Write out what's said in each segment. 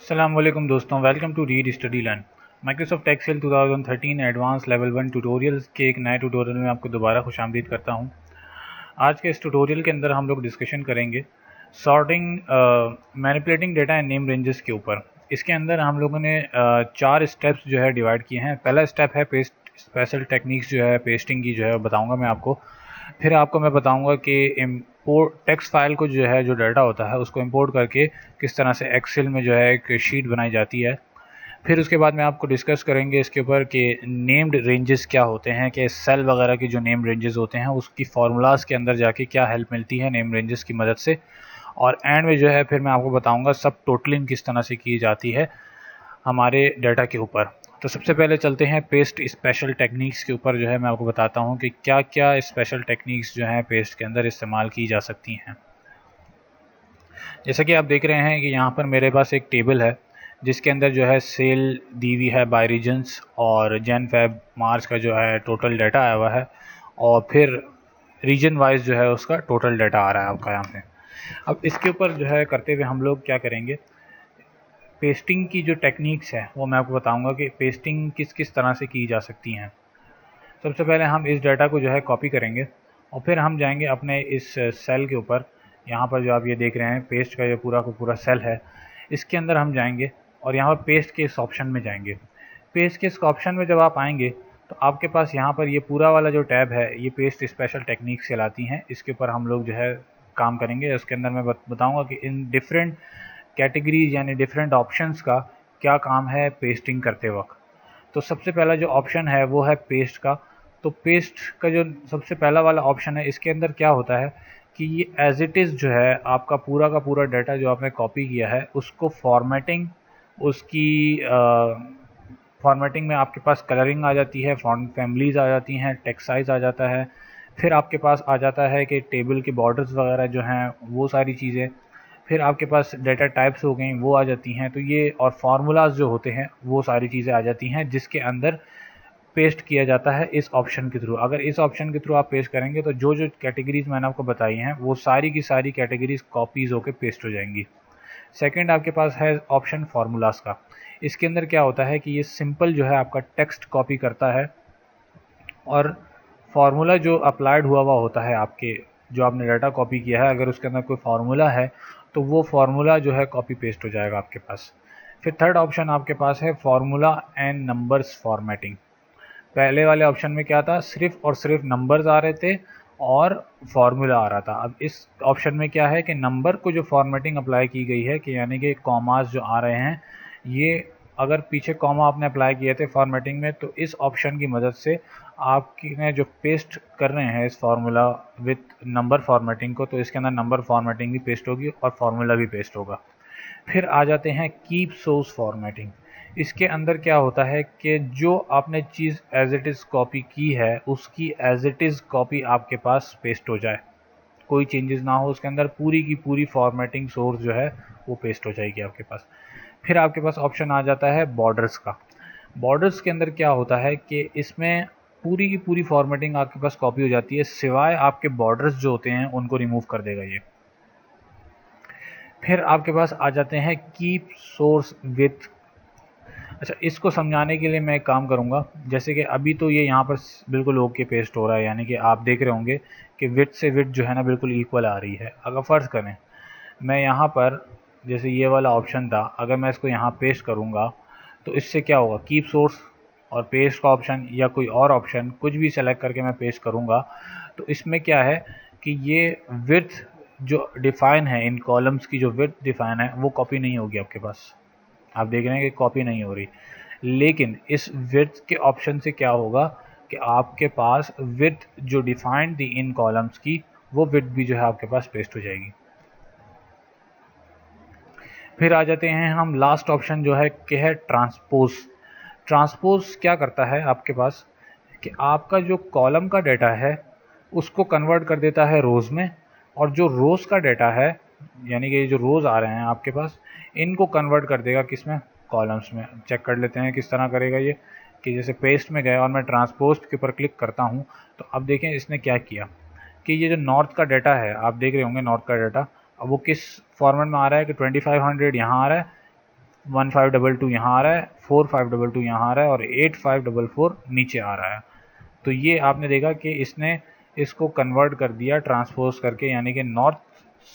अस्सलाम वालेकुम दोस्तों, welcome to read study learn. Microsoft Excel 2013 advance level 1 tutorials के एक नए ट्यूटोरियल में आपको दोबारा खुशामदीद करता हूं। आज के इस ट्यूटोरियल के अंदर हम लोग डिस्कशन करेंगे sorting manipulating data and name ranges के ऊपर। इसके अंदर हम लोगों ने चार स्टेप्स जो है डिवाइड किए हैं। पहला स्टेप है पेस्ट स्पेशल टेक्निक्स जो है पेस्टिंग की जो है बताऊँगा मैं आपको। फिर आपको मैं बताऊंगा कि इम्पोर्ट टेक्स्ट फाइल को जो है जो डाटा होता है उसको इंपोर्ट करके किस तरह से एक्सेल में जो है एक शीट बनाई जाती है। फिर उसके बाद में आपको डिस्कस करेंगे इसके ऊपर कि नेम्ड रेंजेस क्या होते हैं, कि सेल वगैरह की जो नेम रेंजेस होते हैं उसकी फार्मूलाज के अंदर जाके क्या हेल्प मिलती है नेम रेंजेस की मदद से। और एंड में जो है फिर मैं आपको बताऊंगा सब टोटलिंग किस तरह से की जाती है हमारे डाटा के ऊपर। तो सबसे पहले चलते हैं पेस्ट स्पेशल टेक्निक्स के ऊपर। जो है मैं आपको बताता हूँ कि क्या क्या स्पेशल टेक्निक्स जो हैं पेस्ट के अंदर इस्तेमाल की जा सकती हैं। जैसा कि आप देख रहे हैं कि यहाँ पर मेरे पास एक टेबल है जिसके अंदर जो है सेल दी हुई है बाय रीजन्स और जन फेब मार्च का जो है टोटल डाटा आया हुआ है और फिर रीजन वाइज जो है उसका टोटल डाटा आ रहा है आपका यहाँ पे। अब इसके ऊपर जो है करते हुए हम लोग क्या करेंगे, पेस्टिंग की जो टेक्निक्स है वो मैं आपको बताऊंगा कि पेस्टिंग किस किस तरह से की जा सकती हैं। सबसे पहले हम इस डाटा को जो है कॉपी करेंगे और फिर हम जाएंगे अपने इस सेल के ऊपर। यहाँ पर जो आप ये देख रहे हैं पेस्ट का जो पूरा का पूरा सेल है, इसके अंदर हम जाएंगे और यहाँ पर पेस्ट के इस ऑप्शन में जाएंगे। पेस्ट के इस ऑप्शन में जब आप आएंगे तो आपके पास यहाँ पर ये पूरा वाला जो टैब है ये पेस्ट स्पेशल टेक्निक्स कहलाती हैं। इसके ऊपर हम लोग जो है काम करेंगे। उसके अंदर मैं बताऊँगा कि इन डिफरेंट कैटेगरीज यानी डिफरेंट ऑप्शंस का क्या काम है पेस्टिंग करते वक्त। तो सबसे पहला जो ऑप्शन है वो है पेस्ट का। तो पेस्ट का जो सबसे पहला वाला ऑप्शन है इसके अंदर क्या होता है कि ये एज इट इज़ जो है आपका पूरा का पूरा डाटा जो आपने कॉपी किया है उसको फॉर्मेटिंग, उसकी फॉर्मेटिंग में आपके पास कलरिंग आ जाती है, फॉन्ट फैमिलीज़ आ जाती हैं, टेक्स्ट साइज़ आ जाता है, फिर आपके पास आ जाता है कि टेबल के बॉर्डर्स वगैरह जो हैं वो सारी चीज़ें, फिर आपके पास डाटा टाइप्स हो गई वो आ जाती हैं। तो ये और फार्मूलाज जो होते हैं वो सारी चीज़ें आ जाती हैं जिसके अंदर पेस्ट किया जाता है इस ऑप्शन के थ्रू। अगर इस ऑप्शन के थ्रू आप पेस्ट करेंगे तो जो जो कैटेगरीज मैंने आपको बताई हैं वो सारी की सारी कैटेगरीज कॉपीज़ होकर पेस्ट हो जाएंगी। सेकंड आपके पास है ऑप्शन फार्मूलाज का। इसके अंदर क्या होता है कि ये सिंपल जो है आपका टेक्स्ट कॉपी करता है और फार्मूला जो अप्लाइड हुआ हुआ होता है आपके जो आपने डाटा कॉपी किया है, अगर उसके अंदर कोई फार्मूला है तो वो फार्मूला जो है कॉपी पेस्ट हो जाएगा आपके पास। फिर थर्ड ऑप्शन आपके पास है फार्मूला एंड नंबर्स फॉर्मेटिंग। पहले वाले ऑप्शन में क्या था, सिर्फ और सिर्फ नंबर्स आ रहे थे और फार्मूला आ रहा था। अब इस ऑप्शन में क्या है कि नंबर को जो फॉर्मेटिंग अप्लाई की गई है कि यानी कि कॉमास जो आ रहे हैं ये अगर पीछे कॉमा आपने अप्लाई किए थे फॉर्मेटिंग में तो इस ऑप्शन की मदद से आपने जो पेस्ट कर रहे हैं इस फार्मूला विथ नंबर फॉर्मेटिंग को, तो इसके अंदर नंबर फॉर्मेटिंग भी पेस्ट होगी और फार्मूला भी पेस्ट होगा। फिर आ जाते हैं कीप सोर्स फॉर्मेटिंग। इसके अंदर क्या होता है कि जो आपने चीज़ एज इट इज़ कॉपी की है उसकी एज इट इज़ कॉपी आपके पास पेस्ट हो जाए, कोई चेंजेस ना हो उसके अंदर, पूरी की पूरी फॉर्मेटिंग सोर्स जो है वो पेस्ट हो जाएगी आपके पास। फिर आपके पास ऑप्शन आ जाता है बॉर्डर्स का। बॉर्डर्स के अंदर क्या होता है कि इसमें पूरी की पूरी फॉर्मेटिंग आपके पास कॉपी हो जाती है, सिवाय आपके बॉर्डर्स जो होते हैं उनको रिमूव कर देगा ये। फिर आपके पास आ जाते हैं कीप सोर्स विथ। अच्छा, इसको समझाने के लिए मैं एक काम करूँगा, जैसे कि अभी तो ये यहाँ पर बिल्कुल ओके पेस्ट हो रहा है, यानी कि आप देख रहे होंगे कि विथ से विथ जो है ना बिल्कुल इक्वल आ रही है। अगर फ़र्ज़ करें मैं यहाँ पर जैसे ये वाला ऑप्शन था, अगर मैं इसको यहाँ पेस्ट करूँगा तो इससे क्या होगा, कीप सोर्स और पेस्ट का ऑप्शन या कोई और ऑप्शन कुछ भी सेलेक्ट करके मैं पेस्ट करूँगा तो इसमें क्या है कि ये विड्थ जो डिफ़ाइन है, इन कॉलम्स की जो विड्थ डिफ़ाइन है वो कॉपी नहीं होगी आपके पास। आप देख रहे हैं कि कॉपी नहीं हो रही, लेकिन इस विड्थ के ऑप्शन से क्या होगा कि आपके पास विड्थ जो डिफाइंड थी इन कॉलम्स की वो विड्थ भी जो है आपके पास पेस्ट हो जाएगी। फिर आ जाते हैं हम लास्ट ऑप्शन जो है कि है ट्रांसपोज। ट्रांसपोज क्या करता है आपके पास कि आपका जो कॉलम का डाटा है उसको कन्वर्ट कर देता है रोज़ में, और जो रोज़ का डाटा है यानी कि जो रोज़ आ रहे हैं आपके पास इनको कन्वर्ट कर देगा किस में, कॉलम्स में। चेक कर लेते हैं किस तरह करेगा ये, कि जैसे पेस्ट में गए और मैं ट्रांसपोज के ऊपर क्लिक करता हूँ तो अब देखें इसने क्या किया कि ये जो नॉर्थ का डाटा है आप देख रहे होंगे, नॉर्थ का डाटा अब वो किस फॉर्मेट में आ रहा है कि 2500 यहाँ आ रहा है 1522 यहाँ आ रहा है, 4522 यहाँ आ रहा है और 8544 नीचे आ रहा है। तो ये आपने देखा कि इसने इसको कन्वर्ट कर दिया ट्रांसपोज करके, यानी कि नॉर्थ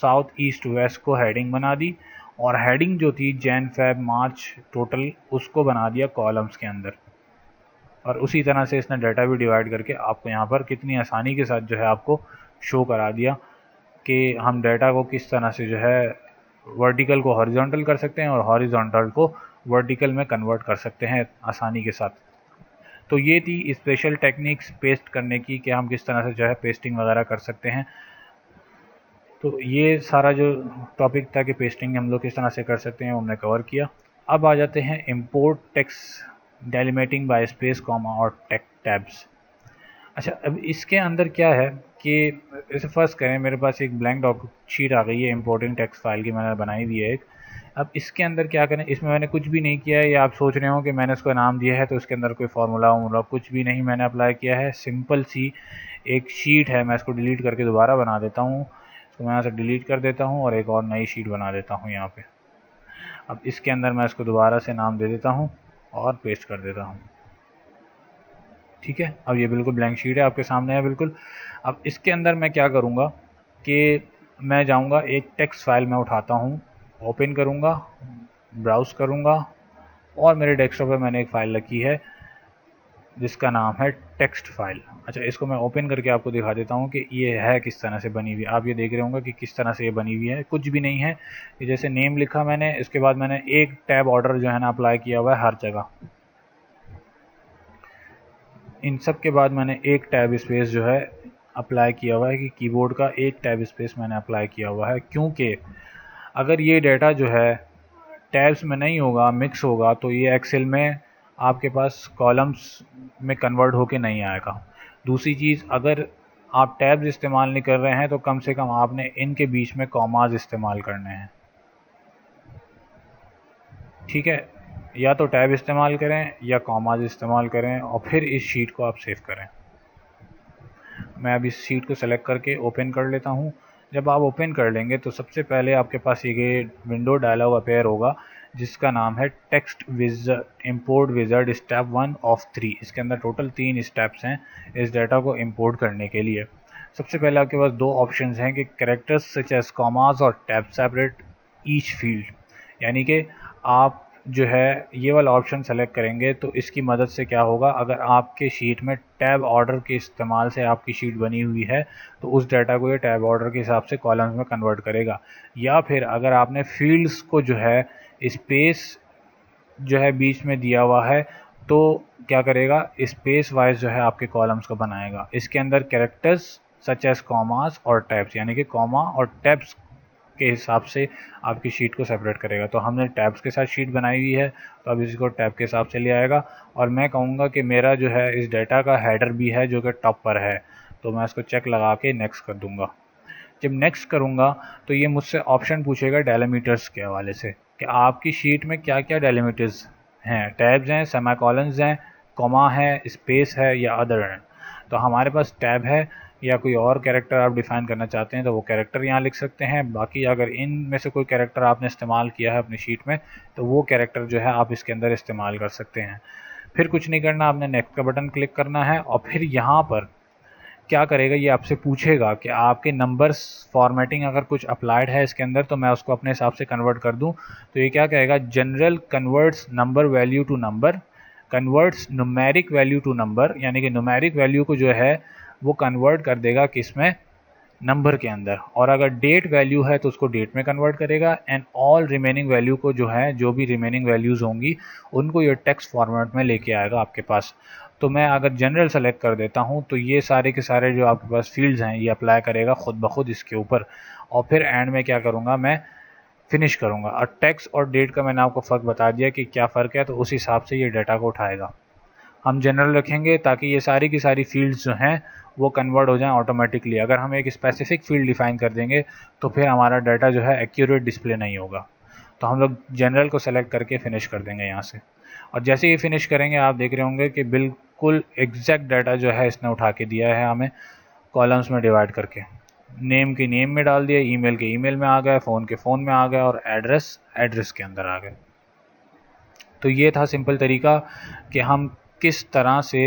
साउथ ईस्ट वेस्ट को हेडिंग बना दी, और हेडिंग जो थी जैन फेब मार्च टोटल उसको बना दिया कॉलम्स के अंदर। और उसी तरह से इसने डाटा भी डिवाइड करके आपको यहाँ पर कितनी आसानी के साथ जो है आपको शो करा दिया कि हम डाटा को किस तरह से जो है वर्टिकल को हॉरिजॉन्टल कर सकते हैं और हॉरिजॉन्टल को वर्टिकल में कन्वर्ट कर सकते हैं आसानी के साथ। तो ये थी स्पेशल टेक्निक्स पेस्ट करने की कि हम किस तरह से जो है पेस्टिंग वगैरह कर सकते हैं। तो ये सारा जो टॉपिक था कि पेस्टिंग हम लोग किस तरह से कर सकते हैं वो हमने कवर किया। अब आ जाते हैं import text delimiting by space comma और टैब्स। अच्छा, अब इसके अंदर क्या है कि इसे फर्स्ट करें, मेरे पास एक ब्लैंक शीट आ गई है इम्पोर्टिंग टेक्स्ट फाइल की, मैंने बनाई हुई है एक। अब इसके अंदर क्या करें, इसमें मैंने कुछ भी नहीं किया है, या आप सोच रहे हो कि मैंने इसको नाम दिया है तो इसके अंदर कोई फार्मूला वार्मूला कुछ भी नहीं मैंने अप्लाई किया है। सिंपल सी एक शीट है, मैं इसको डिलीट करके दोबारा बना देता हूँ। इसको मैं यहाँ से डिलीट कर देता हूँ और एक और नई शीट बना देता हूँ यहाँ पे। अब इसके अंदर मैं इसको दोबारा से नाम दे देता हूँ और पेस्ट कर देता हूँ। ठीक है, अब ये बिल्कुल ब्लैंक शीट है आपके सामने है बिल्कुल। अब इसके अंदर मैं क्या करूँगा कि मैं जाऊँगा, एक टेक्स्ट फाइल मैं उठाता हूँ, ओपन करूँगा, ब्राउज़ करूँगा, और मेरे डेस्कटॉप पे मैंने एक फ़ाइल रखी है जिसका नाम है टेक्स्ट फाइल। अच्छा, इसको मैं ओपन करके आपको दिखा देता हूँ कि ये है किस तरह से बनी हुई। आप ये देख रहे होंगे कि किस तरह से ये बनी हुई है। कुछ भी नहीं है, ये जैसे नेम लिखा मैंने, इसके बाद मैंने एक टैब ऑर्डर जो है ना अप्लाई किया हुआ है हर जगह। इन सब के बाद मैंने एक टैब स्पेस जो है अप्लाई किया हुआ है कि कीबोर्ड का एक टैब स्पेस मैंने अप्लाई किया हुआ है, क्योंकि अगर ये डाटा जो है टैब्स में नहीं होगा, मिक्स होगा, तो ये एक्सेल में आपके पास कॉलम्स में कन्वर्ट होके नहीं आएगा। दूसरी चीज़, अगर आप टैब्स इस्तेमाल नहीं कर रहे हैं तो कम से कम आपने इनके बीच में कॉमाज इस्तेमाल करने हैं। ठीक है, या तो टैब इस्तेमाल करें या कॉमाज इस्तेमाल करें और फिर इस शीट को आप सेव करें। मैं अब इस शीट को सेलेक्ट करके ओपन कर लेता हूँ। जब आप ओपन कर लेंगे तो सबसे पहले आपके पास ये विंडो डायलॉग अपेयर होगा जिसका नाम है text wizard import wizard step 1 of 3। इसके अंदर टोटल 3 स्टेप्स हैं इस डाटा को इंपोर्ट करने के लिए। सबसे पहले आपके पास दो ऑप्शंस हैं कि कैरेक्टर्स सच एज कॉमास और टैब सेपरेट ईच फील्ड, यानी कि आप जो है ये वाला ऑप्शन सेलेक्ट करेंगे तो इसकी मदद से क्या होगा, अगर आपके शीट में टैब ऑर्डर के इस्तेमाल से आपकी शीट बनी हुई है तो उस डाटा को ये टैब ऑर्डर के हिसाब से कॉलम्स में कन्वर्ट करेगा। या फिर अगर आपने फील्ड्स को जो है स्पेस जो है बीच में दिया हुआ है तो क्या करेगा, स्पेस वाइज जो है आपके कॉलम्स को बनाएगा। इसके अंदर कैरेक्टर्स सच एज कॉमास और टैब्स, यानी कि कॉमा और टैब्स के हिसाब से आपकी शीट को सेपरेट करेगा। तो हमने टैब्स के साथ शीट बनाई हुई है तो अब इसको टैब के हिसाब से ले आएगा। और मैं कहूँगा कि मेरा जो है इस डाटा का हेडर भी है जो कि टॉप पर है, तो मैं इसको चेक लगा के नेक्स्ट कर दूँगा। जब नेक्स्ट करूँगा तो ये मुझसे ऑप्शन पूछेगा डेलीमीटर्स के हवाले से कि आपकी शीट में क्या क्या डेलीमीटर्स हैं, टैब्स हैं, सेमीकोलन्स हैं, कॉमा है, स्पेस है या अदर हैं। तो हमारे पास टैब है, या कोई और कैरेक्टर आप डिफ़ाइन करना चाहते हैं तो वो कैरेक्टर यहाँ लिख सकते हैं। बाकी अगर इन में से कोई कैरेक्टर आपने इस्तेमाल किया है अपनी शीट में तो वो कैरेक्टर जो है आप इसके अंदर इस्तेमाल कर सकते हैं। फिर कुछ नहीं करना, आपने नेक्स्ट का बटन क्लिक करना है और फिर यहाँ पर क्या करेगा, ये आपसे पूछेगा कि आपके नंबर्स फॉर्मेटिंग अगर कुछ अप्लाइड है इसके अंदर तो मैं उसको अपने हिसाब से कन्वर्ट कर दूं। तो ये क्या कहेगा, general converts number value to number, converts numeric value to number, यानी कि न्यूमेरिक वैल्यू को जो है वो कन्वर्ट कर देगा किस में, नंबर के अंदर। और अगर डेट वैल्यू है तो उसको डेट में कन्वर्ट करेगा। एंड ऑल रिमेनिंग वैल्यू को जो है, जो भी रिमेनिंग वैल्यूज़ होंगी उनको ये टेक्स्ट फॉर्मेट में लेके आएगा आपके पास। तो मैं अगर जनरल सेलेक्ट कर देता हूँ तो ये सारे के सारे जो आपके पास फील्ड्स हैं ये अप्लाई करेगा खुद ब खुद इसके ऊपर। और फिर एंड में क्या करूँगा, मैं फिनिश करूँगा। और टेक्स्ट और डेट का मैंने आपको फ़र्क बता दिया कि क्या फ़र्क है, तो उस हिसाब से ये डाटा को उठाएगा। हम जनरल रखेंगे ताकि ये सारी की सारी फील्ड्स जो हैं वो कन्वर्ट हो जाएं ऑटोमेटिकली। अगर हम एक स्पेसिफिक फील्ड डिफाइन कर देंगे तो फिर हमारा डाटा जो है एक्यूरेट डिस्प्ले नहीं होगा। तो हम लोग जनरल को सेलेक्ट करके फ़िनिश कर देंगे यहाँ से। और जैसे ही फिनिश करेंगे आप देख रहे होंगे कि बिल्कुल एग्जैक्ट डाटा जो है इसने उठा के दिया है हमें कॉलम्स में डिवाइड करके। नेम की नेम में डाल दिया, ईमेल के ईमेल में आ गए, फ़ोन के फ़ोन में आ गया और एड्रेस एड्रेस के अंदर आ गए। तो ये था सिंपल तरीका कि हम किस तरह से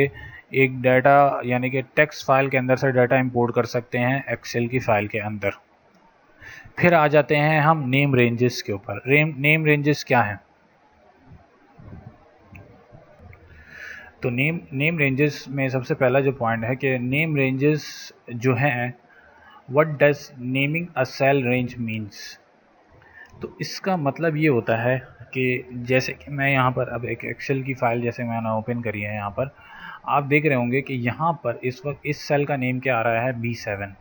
एक डाटा यानी कि टेक्स्ट फाइल के अंदर से डाटा इंपोर्ट कर सकते हैं एक्सेल की फ़ाइल के अंदर। फिर आ जाते हैं हम नेम रेंजेस के ऊपर। नेम रेंजेस क्या हैं? तो नेम रेंजेस में सबसे पहला जो पॉइंट है कि नेम रेंजेस जो हैं, what does naming a cell range means. तो इसका मतलब ये होता है कि जैसे कि मैं यहाँ पर अब एक एक्सेल की फ़ाइल जैसे मैंने ओपन करी है, यहाँ पर आप देख रहे होंगे कि यहाँ पर इस वक्त इस सेल का नेम क्या आ रहा है, B7।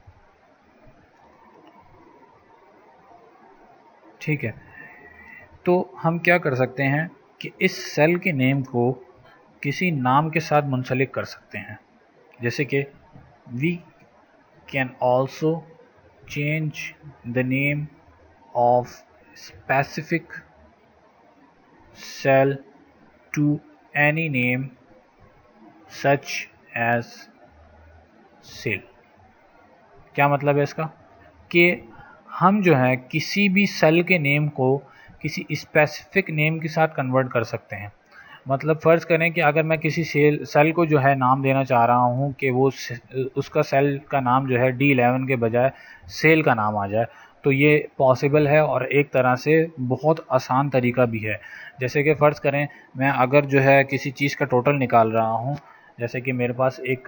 ठीक है, तो हम क्या कर सकते हैं कि इस सेल के नेम को किसी नाम के साथ मुंसलिक कर सकते हैं। जैसे कि we can also change the name of specific cell to any name such as cell. क्या मतलब है इसका? कि हम जो है किसी भी सेल के नेम को किसी स्पेसिफिक नेम के साथ कन्वर्ट कर सकते हैं। मतलब फ़र्ज़ करें कि अगर मैं किसी सेल को जो है नाम देना चाह रहा हूँ कि वो उसका सेल का नाम जो है D11 के बजाय सेल का नाम आ जाए, तो ये पॉसिबल है और एक तरह से बहुत आसान तरीका भी है। जैसे कि फ़र्ज़ करें मैं अगर जो है किसी चीज़ का टोटल निकाल रहा हूँ, जैसे कि मेरे पास एक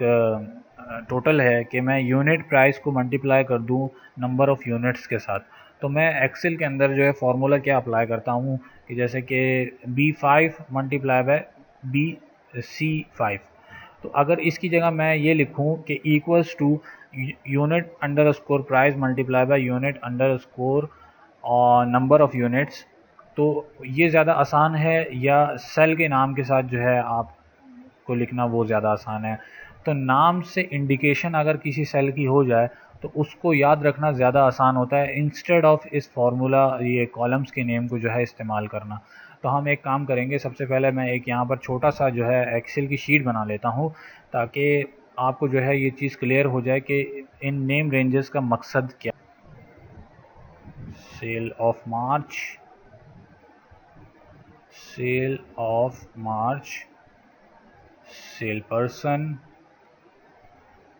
टोटल है कि मैं यूनिट प्राइस को मल्टीप्लाई कर दूँ नंबर ऑफ़ यूनिट्स के साथ, तो मैं एक्सेल के अंदर जो है फार्मूला क्या अप्लाई करता हूँ कि जैसे कि B5 मल्टीप्लाई बाय BC5। तो अगर इसकी जगह मैं ये लिखूँ कि equals to unit underscore price multiply by unit underscore और नंबर ऑफ़ यूनिट्स, तो ये ज़्यादा आसान है या सेल के नाम के साथ जो है आपको लिखना वो ज़्यादा आसान है? तो नाम से इंडिकेशन अगर किसी सेल की हो जाए तो उसको याद रखना ज़्यादा आसान होता है इंस्टेड ऑफ इस फार्मूला ये कॉलम्स के नेम को जो है इस्तेमाल करना। तो हम एक काम करेंगे, सबसे पहले मैं एक यहाँ पर छोटा सा जो है एक्सेल की शीट बना लेता हूँ ताकि आपको जो है ये चीज़ क्लियर हो जाए कि इन नेम रेंजेस का मकसद क्या। Sale of March, sale of March, sale person,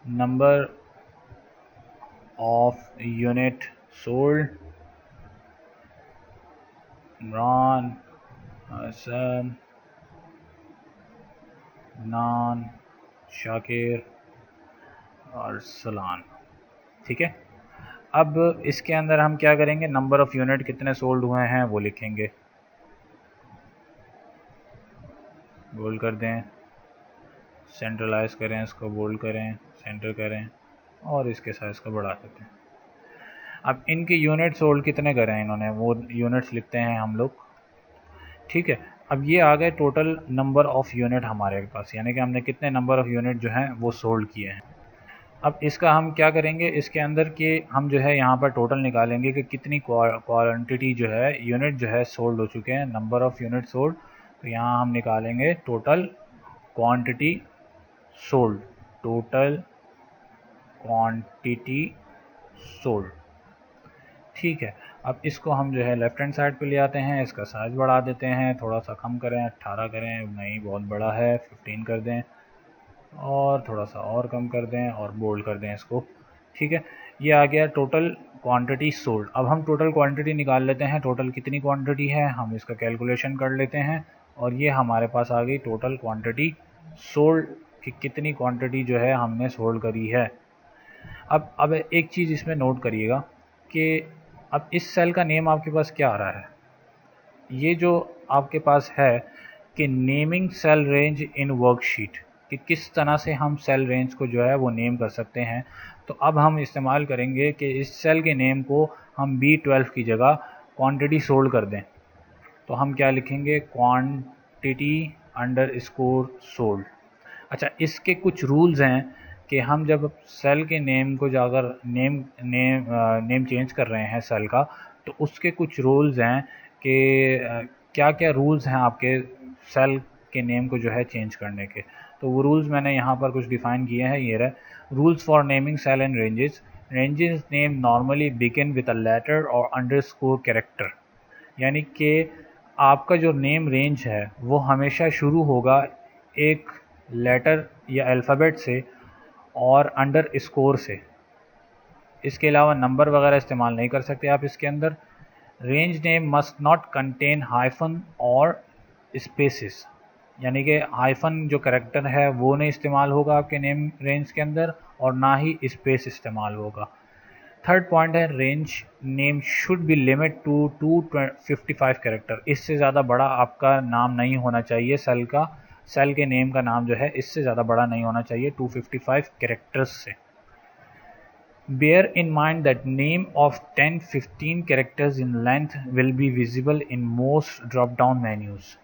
number of unit sold, Imran, Hassan, नान, शाकिर और सलान। ठीक है, अब इसके अंदर हम क्या करेंगे, नंबर ऑफ़ यूनिट कितने सोल्ड हुए हैं वो लिखेंगे। बोल्ड कर दें, सेंट्रलाइज करें, इसको बोल्ड करें, सेंटर करें और इसके साइज़ को बढ़ा देते हैं। अब इनके यूनिट सोल्ड कितने करें इन्होंने, वो यूनिट्स लिखते हैं हम लोग। ठीक है, अब ये आ गए टोटल नंबर ऑफ़ यूनिट हमारे पास, यानी कि हमने कितने नंबर ऑफ़ यूनिट जो हैं वो सोल्ड किए हैं। अब इसका हम क्या करेंगे, इसके अंदर के हम जो है यहाँ पर टोटल निकालेंगे कि कितनी क्वांटिटी जो है यूनिट जो है सोल्ड हो चुके हैं, नंबर ऑफ़ यूनिट सोल्ड। तो यहाँ हम निकालेंगे total quantity sold, total quantity sold. ठीक है, अब इसको हम जो है लेफ़्ट हैंड साइड पे ले आते हैं, इसका साइज़ बढ़ा देते हैं, थोड़ा सा कम करें, 18 करें, नहीं बहुत बड़ा है, 15 कर दें और थोड़ा सा और कम कर दें और बोल्ड कर दें इसको। ठीक है, ये आ गया टोटल क्वांटिटी सोल्ड। अब हम टोटल क्वांटिटी निकाल लेते हैं, टोटल कितनी क्वांटिटी है हम इसका कैलकुलेशन कर लेते हैं और ये हमारे पास आ गई टोटल क्वांटिटी सोल्ड कि कितनी क्वांटिटी जो है हमने सोल्ड करी है। अब एक चीज़ इसमें नोट करिएगा कि अब इस सेल का नेम आपके पास क्या आ रहा है, ये जो आपके पास है कि naming cell range in worksheet, कि किस तरह से हम सेल रेंज को जो है वो नेम कर सकते हैं। तो अब हम इस्तेमाल करेंगे कि इस सेल के नेम को हम B12 की जगह क्वांटिटी सोल्ड कर दें। तो हम क्या लिखेंगे, क्वांटिटी अंडर स्कोर सोल्ड। अच्छा, इसके कुछ रूल्स हैं कि हम जब सेल के नेम को जाकर नेम चेंज कर रहे हैं सेल का, तो उसके कुछ रूल्स हैं कि क्या क्या रूल्स हैं आपके सेल के नेम को जो है चेंज करने के। तो वो रूल्स मैंने यहाँ पर कुछ डिफ़ाइन किए हैं, ये रहे। Rules for naming cell and ranges name normally begin with a letter और अंडरस्कोर कैरेक्टर, यानी कि आपका जो नेम रेंज है वो हमेशा शुरू होगा एक लेटर या अल्फ़ाबेट से और अंडर स्कोर से। इसके अलावा नंबर वगैरह इस्तेमाल नहीं कर सकते आप इसके अंदर। Range name must not contain hyphen और स्पेसिस, यानी कि हाइफन जो करेक्टर है वो नहीं इस्तेमाल होगा आपके नेम रेंज के अंदर, और ना ही स्पेस इस्तेमाल होगा। थर्ड पॉइंट है range name should be limit to 255 character. इससे ज़्यादा बड़ा आपका नाम नहीं होना चाहिए, सेल के नेम का नाम जो है इससे ज़्यादा बड़ा नहीं होना चाहिए 255 कैरेक्टर्स से। Bear in mind that name of 10-15 characters in length will be visible in most drop-down menus.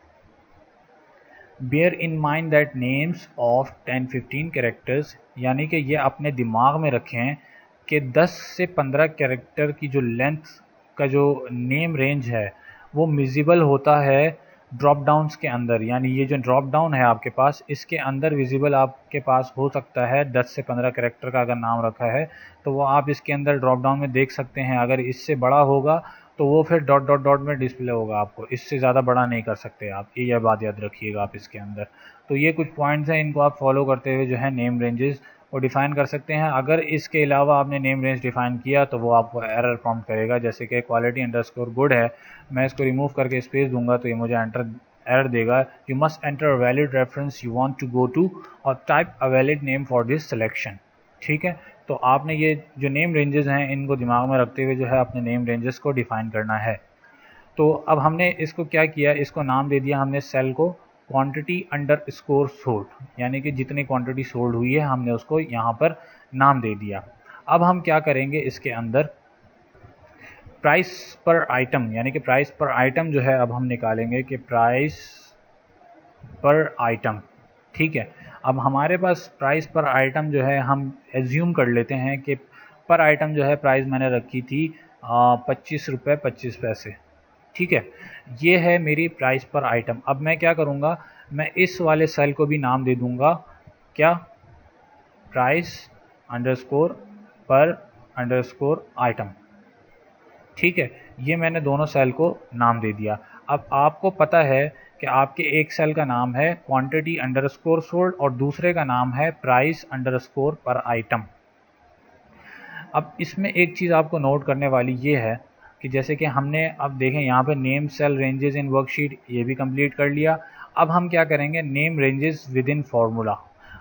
Bear in mind that names of 10-15 characters, यानी कि ये अपने दिमाग में रखें कि 10 से 15 कैरेक्टर की जो लेंथ का जो नेम रेंज है वो विजिबल होता है ड्रॉप डाउन्स के अंदर। यानी ये जो ड्रॉप डाउन है आपके पास, इसके अंदर विजिबल आपके पास हो सकता है 10 से 15 कैरेक्टर का अगर नाम रखा है तो वो आप इसके अंदर ड्रॉप डाउन में देख सकते हैं। अगर इससे बड़ा होगा तो वो फिर डॉट डॉट डॉट में डिस्प्ले होगा आपको, इससे ज़्यादा बड़ा नहीं कर सकते आप, ये बात याद रखिएगा आप इसके अंदर। तो ये कुछ पॉइंट्स हैं, इनको आप फॉलो करते हुए जो है नेम रेंजेस वो डिफ़ाइन कर सकते हैं। अगर इसके अलावा आपने नेम रेंज डिफ़ाइन किया तो वो आपको एरर प्रॉम्प्ट करेगा, जैसे कि क्वालिटी अंडरस्कोर गुड है, मैं इसको रिमूव करके स्पेस दूंगा तो ये मुझे एरर देगा, you must enter a valid reference you want to go to और type a valid name for this selection. ठीक है, तो आपने ये जो नेम रेंजेस हैं इनको दिमाग में रखते हुए जो है अपने नेम रेंजेस को डिफ़ाइन करना है। तो अब हमने इसको क्या किया, इसको नाम दे दिया हमने सेल को क्वांटिटी अंडर स्कोर सोल्ड, यानी कि जितनी क्वांटिटी सोल्ड हुई है हमने उसको यहाँ पर नाम दे दिया। अब हम क्या करेंगे, इसके अंदर प्राइस पर आइटम, यानी कि प्राइस पर आइटम जो है अब हम निकालेंगे कि प्राइस पर आइटम। ठीक है, अब हमारे पास प्राइस पर आइटम जो है हम एज्यूम कर लेते हैं कि पर आइटम जो है प्राइस मैंने रखी थी 25 रुपये 25 पैसे। ठीक है, ये है मेरी प्राइस पर आइटम। अब मैं क्या करूँगा, मैं इस वाले सेल को भी नाम दे दूँगा क्या, प्राइस अंडरस्कोर पर अंडरस्कोर आइटम। ठीक है, ये मैंने दोनों सेल को नाम दे दिया। अब आपको पता है कि आपके एक सेल का नाम है क्वांटिटी अंडरस्कोर सोल्ड और दूसरे का नाम है प्राइस अंडरस्कोर पर आइटम। अब इसमें एक चीज़ आपको नोट करने वाली ये है कि जैसे कि हमने अब देखें यहाँ पे name cell ranges in worksheet ये भी कंप्लीट कर लिया। अब हम क्या करेंगे, name ranges within formula.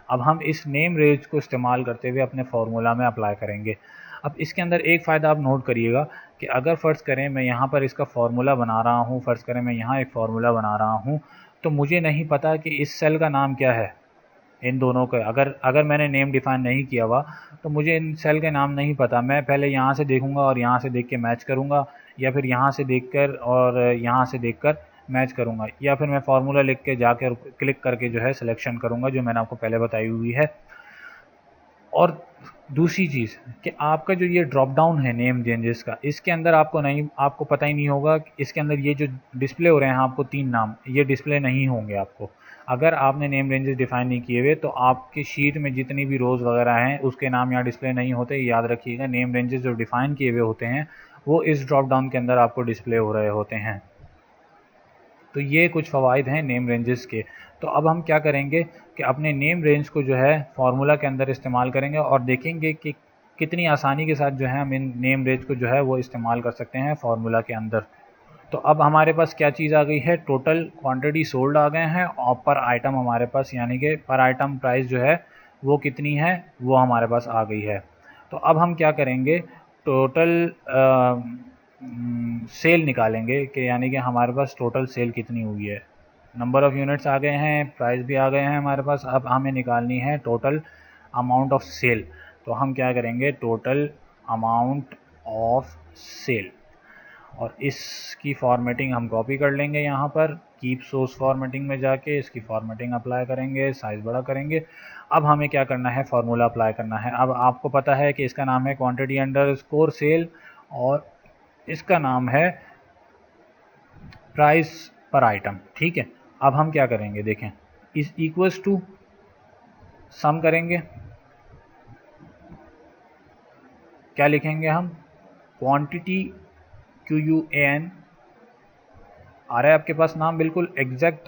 अब हम इस नेम रेंज को इस्तेमाल करते हुए अपने फार्मूला में अप्लाई करेंगे। अब इसके अंदर एक फ़ायदा आप नोट करिएगा कि अगर फ़र्ज़ करें मैं यहाँ पर इसका फार्मूला बना रहा हूँ, फ़र्ज़ करें मैं यहाँ एक फार्मूला बना रहा हूँ, तो मुझे नहीं पता कि इस सेल का नाम क्या है। इन दोनों का अगर अगर मैंने नेम डिफ़ाइन नहीं किया हुआ तो मुझे इन सेल के नाम नहीं पता। मैं पहले यहाँ से देखूँगा और यहाँ से देख के मैच करूँगा, या फिर यहाँ से देखकर और यहाँ से देखकर मैच करूँगा, या फिर मैं फार्मूला लिख के जाकर क्लिक करके जो है सिलेक्शन करूँगा, जो मैंने आपको पहले बताई हुई है। और दूसरी चीज़ कि आपका जो ये ड्रॉप डाउन है नेम रेंजेस का, इसके अंदर आपको पता ही नहीं होगा कि इसके अंदर ये जो डिस्प्ले हो रहे हैं आपको 3 नाम, ये डिस्प्ले नहीं होंगे आपको। अगर आपने नेम रेंजेस डिफ़ाइन नहीं किए हुए तो आपकी शीट में जितनी भी रोज़ वगैरह हैं उसके नाम यहाँ डिस्प्ले नहीं होते। याद रखिएगा, नेम रेंजेस जो डिफ़ाइन किए हुए होते हैं वो इस ड्रॉप डाउन के अंदर आपको डिस्प्ले हो रहे होते हैं। तो ये कुछ फ़वाइद हैं नेम रेंजेस के। तो अब हम क्या करेंगे कि अपने नेम रेंज को जो है फार्मूला के अंदर इस्तेमाल करेंगे और देखेंगे कि कितनी आसानी के साथ जो है हम इन नेम रेंज को जो है वो इस्तेमाल कर सकते हैं फार्मूला के अंदर। तो अब हमारे पास क्या चीज़ आ गई है, टोटल क्वांटिटी सोल्ड आ गए हैं और पर आइटम हमारे पास, यानी कि पर आइटम प्राइस जो है वो कितनी है वो हमारे पास आ गई है। तो अब हम क्या करेंगे, टोटल सेल निकालेंगे कि यानी कि हमारे पास टोटल सेल कितनी हुई है। नंबर ऑफ़ यूनिट्स आ गए हैं, प्राइस भी आ गए हैं हमारे पास। अब हमें निकालनी है टोटल अमाउंट ऑफ सेल। तो हम क्या करेंगे, टोटल अमाउंट ऑफ सेल, और इसकी फॉर्मेटिंग हम कॉपी कर लेंगे यहाँ पर कीप सोर्स फॉर्मेटिंग में जाके इसकी फॉर्मेटिंग अप्लाई करेंगे, साइज़ बड़ा करेंगे। अब हमें क्या करना है, फार्मूला अप्लाई करना है। अब आपको पता है कि इसका नाम है क्वांटिटी अंडरस्कोर सेल और इसका नाम है प्राइस पर आइटम। ठीक है, अब हम क्या करेंगे, देखें, इस इक्वल्स टू सम करेंगे। क्या लिखेंगे हम, क्वांटिटी QUAN आ रहा है आपके पास नाम, बिल्कुल एग्जैक्ट,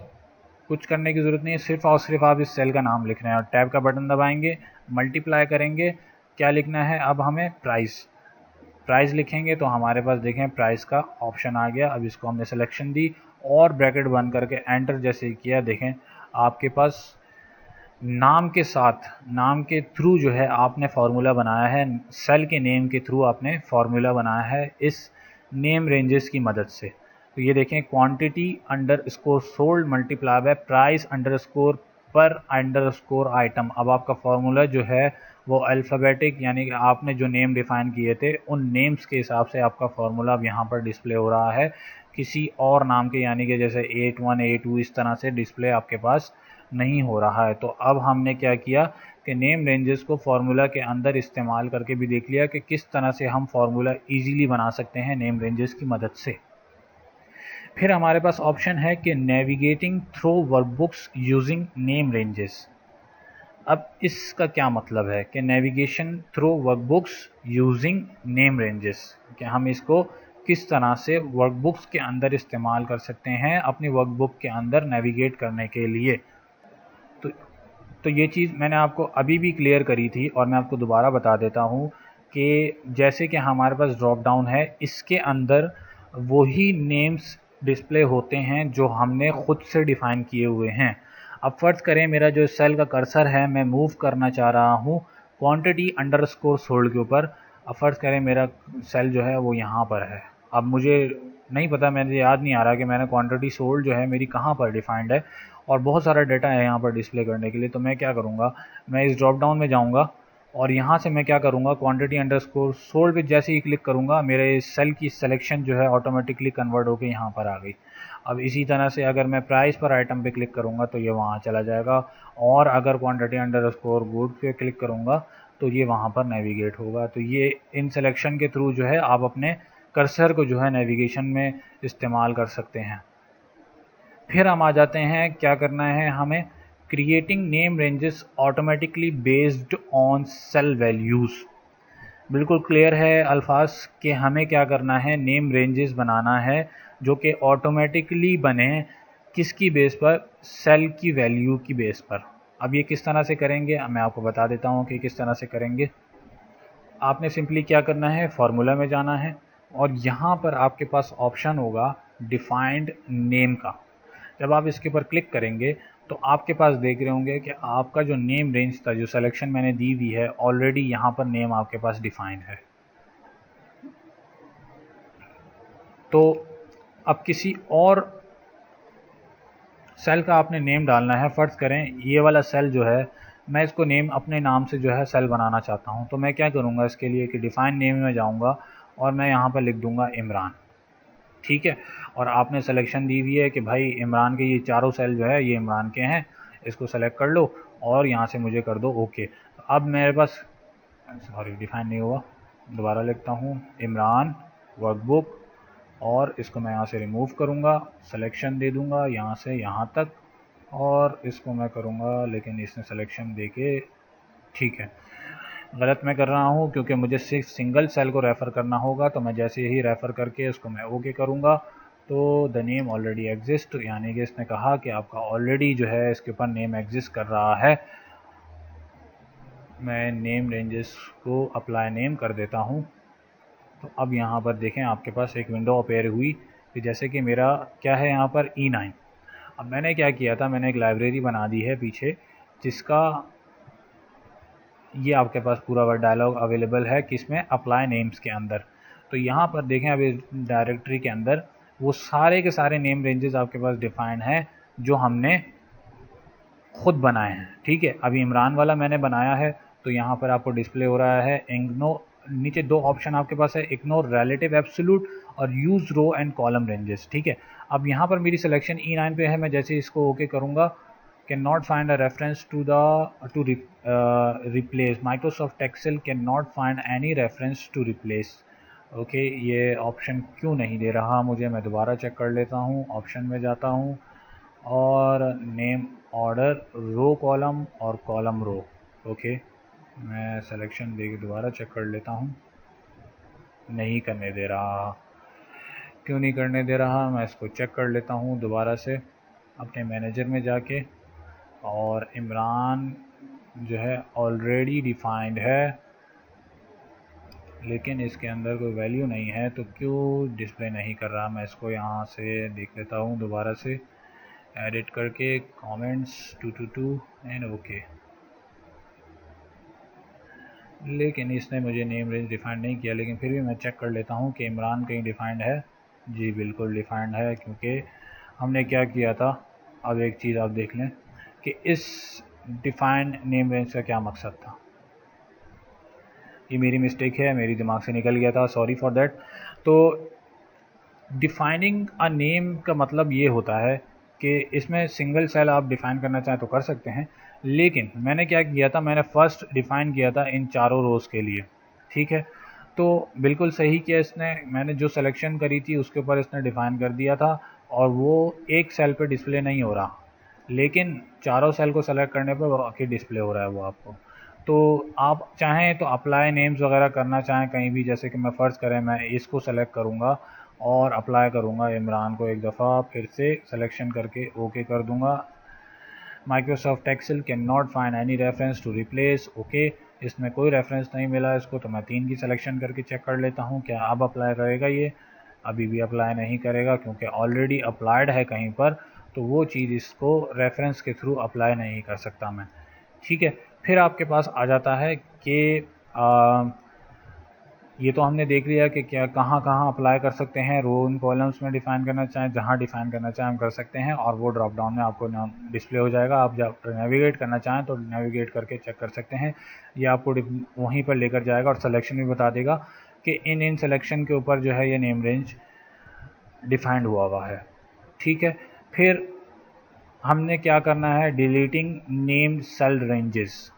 कुछ करने की ज़रूरत नहीं है, सिर्फ और सिर्फ आप इस सेल का नाम लिख रहे हैं और टैब का बटन दबाएंगे, मल्टीप्लाई करेंगे, क्या लिखना है अब हमें, प्राइस। प्राइस लिखेंगे तो हमारे पास देखें प्राइस का ऑप्शन आ गया। अब इसको हमने सिलेक्शन दी और ब्रैकेट बंद करके एंटर जैसे किया, देखें आपके पास नाम के साथ, नाम के थ्रू जो है आपने फार्मूला बनाया है, सेल के नेम के थ्रू आपने फार्मूला बनाया है इस नेम रेंजेस की मदद से। तो ये देखें, quantity under score sold multiply by price under score पर अंडर स्कोर आइटम। अब आपका फार्मूला जो है वो अल्फ़ाबेटिक, यानी कि आपने जो नेम डिफ़ाइन किए थे उन नेम्स के हिसाब से आपका फार्मूला अब यहाँ पर डिस्प्ले हो रहा है, किसी और नाम के, यानी कि जैसे 81 82 इस तरह से डिस्प्ले आपके पास नहीं हो रहा है। तो अब हमने क्या किया कि नेम रेंजेस को फार्मूला के अंदर इस्तेमाल करके भी देख लिया कि किस तरह से हम फार्मूला इजीली बना सकते हैं नेम रेंजेस की मदद से। फिर हमारे पास ऑप्शन है कि navigating through workbooks using name ranges. अब इसका क्या मतलब है कि navigation through workbooks using name ranges, कि हम इसको किस तरह से वर्कबुक्स के अंदर इस्तेमाल कर सकते हैं अपनी वर्कबुक के अंदर नेविगेट करने के लिए। तो तो ये चीज़ मैंने आपको अभी भी क्लियर करी थी और मैं आपको दोबारा बता देता हूँ कि जैसे कि हमारे पास ड्रॉप डाउन है, इसके अंदर वही नेम्स डिस्प्ले होते हैं जो हमने ख़ुद से डिफ़ाइन किए हुए हैं। अब फ़र्ज़ करें मेरा जो सेल का कर्सर है मैं मूव करना चाह रहा हूँ क्वांटिटी अंडरस्कोर सोल्ड के ऊपर। अब फ़र्ज़ करें मेरा सेल जो है वो यहाँ पर है। अब मुझे नहीं पता, मुझे याद नहीं आ रहा कि मैंने क्वांटिटी सोल्ड जो है मेरी कहाँ पर डिफ़ाइंड है, और बहुत सारा डाटा है यहाँ पर डिस्प्ले करने के लिए। तो मैं क्या करूँगा, मैं इस ड्रॉप डाउन में जाऊँगा और यहाँ से मैं क्या करूँगा, क्वांटिटी अंडरस्कोर सोल्ड पे जैसे ही क्लिक करूँगा मेरे सेल की सिलेक्शन जो है ऑटोमेटिकली कन्वर्ट होकर यहाँ पर आ गई। अब इसी तरह से अगर मैं प्राइस पर आइटम पे क्लिक करूँगा तो ये वहाँ चला जाएगा, और अगर क्वांटिटी अंडरस्कोर गुड पे क्लिक करूँगा तो ये वहाँ पर नेविगेट होगा। तो ये इन सिलेक्शन के थ्रू जो है आप अपने कर्सर को जो है नेविगेशन में इस्तेमाल कर सकते हैं। फिर हम आ जाते हैं, क्या करना है हमें, creating name ranges automatically based on sale values. बिल्कुल क्लियर है अल्फाज कि हमें क्या करना है, नेम रेंजेस बनाना है जो कि ऑटोमेटिकली बने, किसकी बेस पर, सेल की वैल्यू की बेस पर। अब ये किस तरह से करेंगे मैं आपको बता देता हूँ कि किस तरह से करेंगे। आपने सिंपली क्या करना है, फार्मूला में जाना है और यहाँ पर आपके पास ऑप्शन होगा डिफाइंड नेम का। जब आप इसके ऊपर क्लिक करेंगे तो आपके पास देख रहे होंगे कि आपका जो नेम रेंज था, जो सिलेक्शन मैंने दी हुई है ऑलरेडी यहाँ पर नेम आपके पास डिफाइंड है। तो अब किसी और सेल का आपने नेम डालना है। फ़र्ज़ करें ये वाला सेल जो है मैं इसको नेम अपने नाम से जो है सेल बनाना चाहता हूँ। तो मैं क्या करूँगा इसके लिए कि डिफ़ाइन नेम में जाऊँगा और मैं यहाँ पर लिख दूँगा इमरान, ठीक है। और आपने सिलेक्शन दी हुई है कि भाई इमरान के ये चारों सेल जो है ये इमरान के हैं, इसको सेलेक्ट कर लो और यहाँ से मुझे कर दो ओके। अब मेरे पास, सॉरी डिफ़ाइन नहीं हुआ, दोबारा लिखता हूँ इमरान वर्कबुक, और इसको मैं यहाँ से रिमूव करूँगा, सिलेक्शन दे दूँगा यहाँ से यहाँ तक, और इसको मैं करूँगा, लेकिन इसने सिलेक्शन दे के, ठीक है, गलत मैं कर रहा हूँ क्योंकि मुझे सिर्फ सिंगल सेल को रेफ़र करना होगा। तो मैं जैसे ही रेफ़र करके इसको मैं ओके करूँगा तो द नेम ऑलरेडी एग्जिस्ट, यानी कि इसने कहा कि आपका ऑलरेडी जो है इसके ऊपर नेम एग्जिस्ट कर रहा है। मैं नेम रेंजेस को अप्लाई नेम कर देता हूँ। तो अब यहाँ पर देखें आपके पास एक विंडो अपेयर हुई कि जैसे कि मेरा क्या है यहाँ पर E9। अब मैंने क्या किया था, मैंने एक लाइब्रेरी बना दी है पीछे, जिसका ये आपके पास पूरा वर्ड डायलॉग अवेलेबल है किसमें, अप्लाई नेम्स के अंदर। तो यहाँ पर देखें अब इस डायरेक्टरी के अंदर वो सारे के सारे नेम रेंजेस आपके पास डिफाइंड हैं जो हमने खुद बनाए हैं, ठीक है। अभी इमरान वाला मैंने बनाया है तो यहाँ पर आपको डिस्प्ले हो रहा है इग्नो, नीचे दो ऑप्शन आपके पास है, इग्नोर रिलेटिव एब्सोल्यूट और use row and column ranges, ठीक है। अब यहाँ पर मेरी सिलेक्शन E9 पे है, मैं जैसे इसको ओके करूँगा, can not find a reference to replace, Microsoft Excel can not find any reference to replace. Okay, ये ऑप्शन क्यों नहीं दे रहा मुझे, मैं दोबारा चेक कर लेता हूँ, ऑप्शन में जाता हूँ और नेम ऑर्डर रो कॉलम और कॉलम रो, ओके, मैं सिलेक्शन दे के दोबारा चेक कर लेता हूँ, नहीं करने दे रहा। क्यों नहीं करने दे रहा। मैं इसको चेक कर लेता हूँ दोबारा से अपने मैनेजर में जाके, और इमरान जो है ऑलरेडी डिफाइंड है, लेकिन इसके अंदर कोई वैल्यू नहीं है, तो क्यों डिस्प्ले नहीं कर रहा। मैं इसको यहाँ से देख लेता हूँ दोबारा से एडिट करके, कमेंट्स 222 एंड ओके। लेकिन इसने मुझे नेम रेंज डिफाइंड नहीं किया, लेकिन फिर भी मैं चेक कर लेता हूँ कि इमरान कहीं डिफाइंड है। जी बिल्कुल डिफाइंड है, क्योंकि हमने क्या किया था। अब एक चीज़ आप देख लें कि इस डिफाइंड नेम रेंज का क्या मकसद था। ये मेरी मिस्टेक है, मेरी दिमाग से निकल गया था, सॉरी फॉर दैट। तो डिफाइनिंग अ नेम का मतलब ये होता है कि इसमें सिंगल सेल आप डिफ़ाइन करना चाहें तो कर सकते हैं, लेकिन मैंने क्या किया था, मैंने फ़र्स्ट डिफ़ाइन किया था इन चारों रोज़ के लिए, ठीक है। तो बिल्कुल सही किया इसने, मैंने जो सिलेक्शन करी थी उसके ऊपर इसने डिफ़ाइन कर दिया था, और वो एक सेल पे डिस्प्ले नहीं हो रहा, लेकिन चारों सेल को सेलेक्ट करने पर वाकई डिस्प्ले हो रहा है वो आपको। तो आप चाहें तो अप्लाई नेम्स वगैरह करना चाहें कहीं भी, जैसे कि मैं फ़र्ज़ करें मैं इसको सेलेक्ट करूँगा और अप्लाई करूँगा इमरान को एक दफ़ा, फिर से सिलेक्शन करके ओके कर दूँगा। Microsoft Excel can not find any reference to replace, okay. इसमें कोई रेफरेंस नहीं मिला इसको, तो मैं 3 की सिलेक्शन करके चेक कर लेता हूँ क्या अब अप्लाई करेगा ये। अभी भी अप्लाई नहीं करेगा, क्योंकि ऑलरेडी अप्लाइड है कहीं पर, तो वो चीज़ इसको रेफरेंस के थ्रू अप्लाई नहीं कर सकता मैं, ठीक है। फिर आपके पास आ जाता है कि ये तो हमने देख लिया कि क्या कहाँ कहाँ अप्लाई कर सकते हैं। रो इन कॉलम्स में डिफ़ाइन करना चाहें, जहाँ डिफ़ाइन करना चाहें हम कर सकते हैं, और वो ड्रॉप डाउन में आपको डिस्प्ले हो जाएगा। आप जब नेविगेट करना चाहें तो नेविगेट करके चेक कर सकते हैं, ये आपको वहीं पर लेकर जाएगा और सिलेक्शन भी बता देगा कि इन सिलेक्शन के ऊपर जो है ये नेम रेंज डिफाइंड हुआ है, ठीक है। फिर हमने क्या करना है, डिलीटिंग नेम सेल रेंजेस।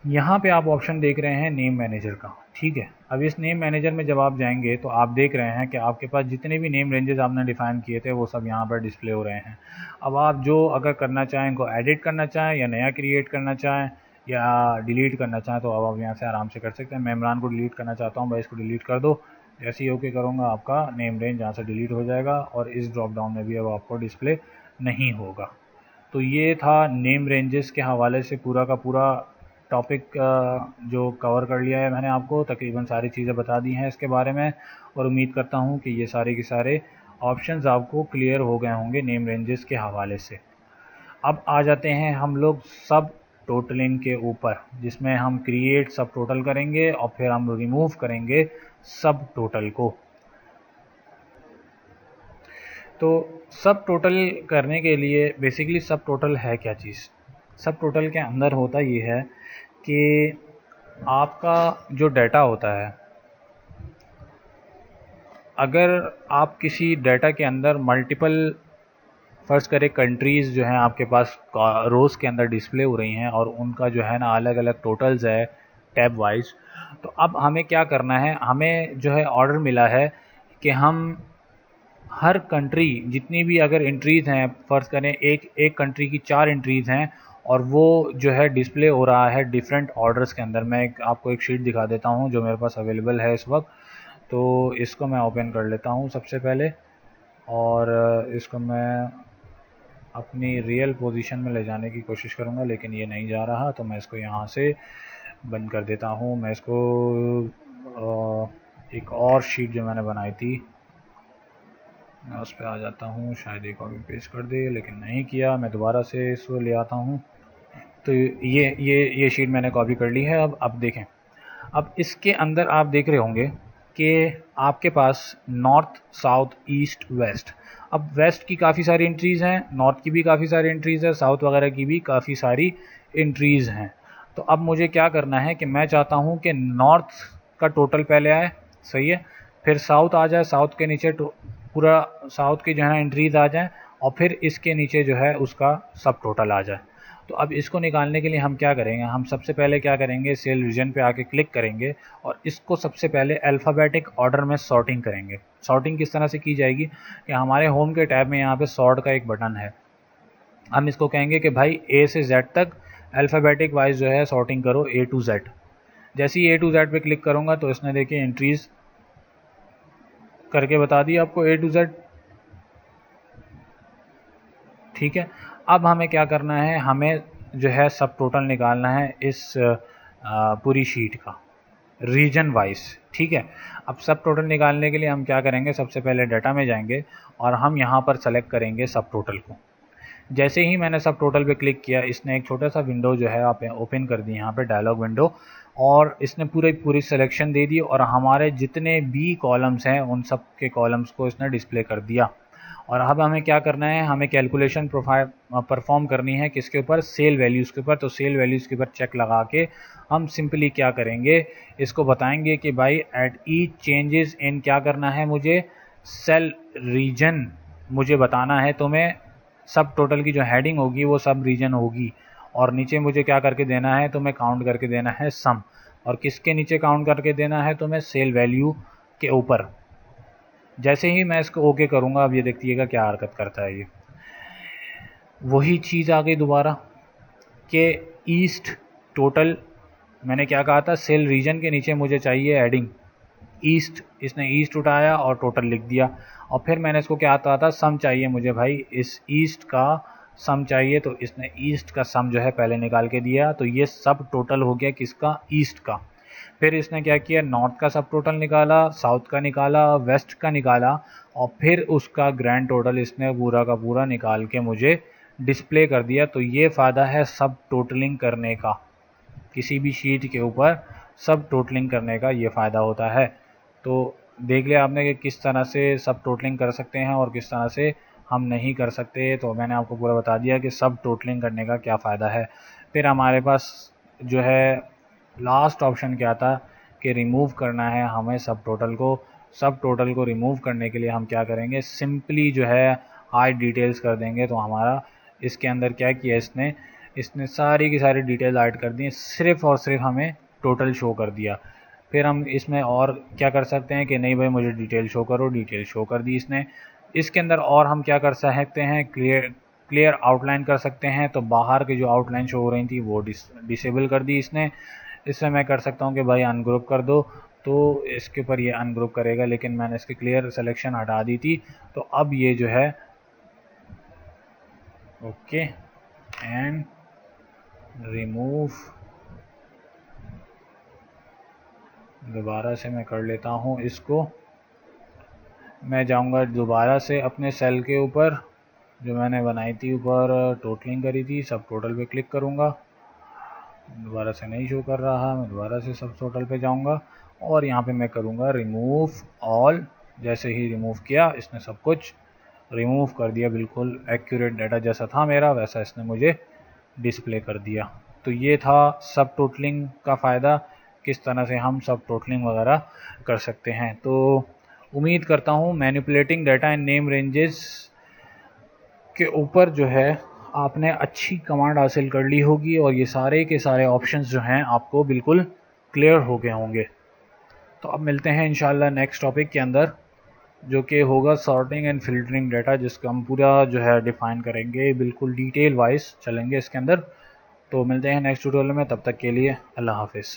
यहाँ पे आप ऑप्शन देख रहे हैं नेम मैनेजर का, ठीक है। अब इस नेम मैनेजर में जब आप जाएंगे तो आप देख रहे हैं कि आपके पास जितने भी नेम रेंजेस आपने डिफ़ाइन किए थे वो सब यहाँ पर डिस्प्ले हो रहे हैं। अब आप जो अगर करना चाहें, इनको एडिट करना चाहें या नया क्रिएट करना चाहें या डिलीट करना चाहें, तो अब आप यहाँ से आराम से कर सकते हैं। मैं इमरान को डिलीट करना चाहता हूँ, भाई इसको डिलीट कर दो। जैसे ही ओके करूँगा आपका नेम रेंज यहाँ से डिलीट हो जाएगा, और इस ड्रॉप डाउन में भी अब आपको डिस्प्ले नहीं होगा। तो ये था नेम रेंजेस के हवाले से पूरा का पूरा टॉपिक जो कवर कर लिया है मैंने, आपको तकरीबन सारी चीज़ें बता दी हैं इसके बारे में, और उम्मीद करता हूँ कि ये सारे के सारे ऑप्शंस आपको क्लियर हो गए होंगे नेम रेंजेस के हवाले से। अब आ जाते हैं हम लोग सब टोटलिंग के ऊपर, जिसमें हम क्रिएट सब टोटल करेंगे और फिर हम रिमूव करेंगे सब टोटल को। तो सब टोटल करने के लिए बेसिकली सब टोटल है क्या चीज़। सब टोटल के अंदर होता ये है कि आपका जो डाटा होता है, अगर आप किसी डाटा के अंदर मल्टीपल फ़र्ज़ करें कंट्रीज़ जो हैं आपके पास रोज़ के अंदर डिस्प्ले हो रही हैं, और उनका जो है ना अलग अलग टोटल्स है टैब वाइज, तो अब हमें क्या करना है, हमें जो है ऑर्डर मिला है कि हम हर कंट्री जितनी भी अगर एंट्रीज़ हैं, फ़र्ज़ करें एक कंट्री की 4 एंट्रीज़ हैं, और वो जो है डिस्प्ले हो रहा है डिफरेंट ऑर्डर्स के अंदर। मैं आपको एक शीट दिखा देता हूँ जो मेरे पास अवेलेबल है इस वक्त। तो इसको मैं ओपन कर लेता हूँ सबसे पहले, और इसको मैं अपनी रियल पोजीशन में ले जाने की कोशिश करूँगा, लेकिन ये नहीं जा रहा, तो मैं इसको यहाँ से बंद कर देता हूँ। मैं इसको एक और शीट जो मैंने बनाई थी मैं उस पर आ जाता हूँ, शायद एक कॉपी पेस्ट कर दे, लेकिन नहीं किया। मैं दोबारा से इसको ले आता हूँ। तो ये शीट मैंने कॉपी कर ली है। अब देखें, अब इसके अंदर आप देख रहे होंगे कि आपके पास नॉर्थ, साउथ, ईस्ट, वेस्ट। अब वेस्ट की काफ़ी सारी एंट्रीज़ हैं, नॉर्थ की भी काफ़ी सारी एंट्रीज़ है, साउथ वगैरह की भी काफ़ी सारी एंट्रीज़ हैं। तो अब मुझे क्या करना है कि मैं चाहता हूँ कि नॉर्थ का टोटल पहले आए, सही है, फिर साउथ आ जाए, साउथ के नीचे पूरा साउथ की जो है एंट्रीज़ आ जाएँ, और फिर इसके नीचे जो है उसका सब टोटल आ जाए। तो अब इसको निकालने के लिए हम क्या करेंगे, हम सबसे पहले क्या करेंगे, सेल रीजन पे आके क्लिक करेंगे और इसको सबसे पहले अल्फ़ाबेटिक ऑर्डर में सॉर्टिंग करेंगे। सॉर्टिंग किस तरह से की जाएगी कि हमारे होम के टैब में यहाँ पे सॉर्ट का एक बटन है, हम इसको कहेंगे कि भाई ए से जेड तक अल्फ़ाबेटिक वाइज जो है सॉर्टिंग करो, ए टू जेड। जैसे ही ए टू जेड पे क्लिक करूँगा तो इसने देखिए एंट्रीज़ करके बता दिया आपको A to Z। ठीक है, अब हमें क्या करना है, हमें जो है सब टोटल निकालना है इस पूरी शीट का रीजन वाइज। ठीक है, अब सब टोटल निकालने के लिए हम क्या करेंगे, सबसे पहले डाटा में जाएंगे और हम यहाँ पर सेलेक्ट करेंगे सब टोटल को। जैसे ही मैंने सब टोटल पे क्लिक किया, इसने एक छोटा सा विंडो जो है आप ओपन कर दी, यहाँ पे डायलॉग विंडो, और इसने पूरी सिलेक्शन दे दी और हमारे जितने भी कॉलम्स हैं उन सब के कॉलम्स को इसने डिस्प्ले कर दिया। और अब हमें क्या करना है, हमें कैलकुलेशन प्रोफाइल परफॉर्म करनी है किसके ऊपर, सेल वैल्यूज़ के ऊपर। तो सेल वैल्यूज़ के ऊपर चेक लगा के हम सिंपली क्या करेंगे, इसको बताएंगे कि भाई एट ईच चेंजेस इन क्या करना है, मुझे सेल रीजन मुझे बताना है। तो मैं सब टोटल की जो हेडिंग होगी वो सब रीजन होगी, और नीचे मुझे क्या करके देना है, तो मैं काउंट करके देना है सम। और किसके नीचे काउंट करके देना है, तो मैं सेल वैल्यू के ऊपर। जैसे ही मैं इसको ओके करूँगा, अब ये देखिएगा क्या हरकत करता है। ये वही चीज़ आ गई दोबारा कि ईस्ट टोटल, मैंने क्या कहा था, सेल रीजन के नीचे मुझे चाहिए हेडिंग ईस्ट, इसने ईस्ट उठाया और टोटल लिख दिया। और फिर मैंने इसको क्या आता था, सम चाहिए मुझे भाई, इस ईस्ट का सम चाहिए, तो इसने ईस्ट का सम जो है पहले निकाल के दिया। तो ये सब टोटल हो गया किसका, ईस्ट का। फिर इसने क्या किया, नॉर्थ का सब टोटल निकाला, साउथ का निकाला, वेस्ट का निकाला, और फिर उसका ग्रैंड टोटल इसने पूरा का पूरा निकाल के मुझे डिस्प्ले कर दिया। तो ये फ़ायदा है सब टोटलिंग करने का, किसी भी शीट के ऊपर सब टोटलिंग करने का ये फ़ायदा होता है। तो देख लिया आपने कि किस तरह से सब टोटलिंग कर सकते हैं और किस तरह से हम नहीं कर सकते। तो मैंने आपको पूरा बता दिया कि सब टोटलिंग करने का क्या फ़ायदा है। फिर हमारे पास जो है लास्ट ऑप्शन क्या था कि रिमूव करना है हमें सब टोटल को। सब टोटल को रिमूव करने के लिए हम क्या करेंगे, सिंपली जो है हाइड डिटेल्स कर देंगे। तो हमारा इसके अंदर क्या किया इसने सारी की सारी डिटेल ऐड कर दी, सिर्फ़ और सिर्फ हमें टोटल शो कर दिया। फिर हम इसमें और क्या कर सकते हैं कि नहीं भाई मुझे डिटेल शो करो, डिटेल शो कर दी इसने। इसके अंदर और हम क्या कर सकते हैं, क्लियर आउटलाइन कर सकते हैं। तो बाहर की जो आउटलाइन शो हो रही थी वो डिसेबल कर दी इसने। इससे मैं कर सकता हूँ कि भाई अनग्रुप कर दो, तो इसके ऊपर ये अनग्रुप करेगा, लेकिन मैंने इसकी क्लियर सिलेक्शन हटा दी थी। तो अब ये जो है ओके एंड रिमूव, दोबारा से मैं कर लेता हूँ इसको। मैं जाऊँगा दोबारा से अपने सेल के ऊपर जो मैंने बनाई थी, ऊपर टोटलिंग करी थी, सब टोटल पे क्लिक करूँगा। दोबारा से नहीं शो कर रहा, मैं दोबारा से सब टोटल पे जाऊँगा और यहाँ पे मैं करूँगा रिमूव ऑल। जैसे ही रिमूव किया, इसने सब कुछ रिमूव कर दिया, बिल्कुल एक्यूरेट डाटा जैसा था मेरा वैसा इसने मुझे डिस्प्ले कर दिया। तो ये था सब टोटलिंग का फ़ायदा, किस तरह से हम सब टोटलिंग वगैरह कर सकते हैं। तो उम्मीद करता हूँ manipulating data in name ranges के ऊपर जो है आपने अच्छी कमांड हासिल कर ली होगी और ये सारे के सारे ऑप्शंस जो हैं आपको बिल्कुल क्लियर हो गए होंगे। तो अब मिलते हैं इंशाल्लाह नेक्स्ट टॉपिक के अंदर, जो कि होगा सॉर्टिंग एंड फिल्टरिंग डाटा, जिसका हम पूरा जो है डिफ़ाइन करेंगे, बिल्कुल डिटेल वाइज चलेंगे इसके अंदर। तो मिलते हैं नेक्स्ट ट्यूटोरियल में, तब तक के लिए अल्लाह हाफिज़।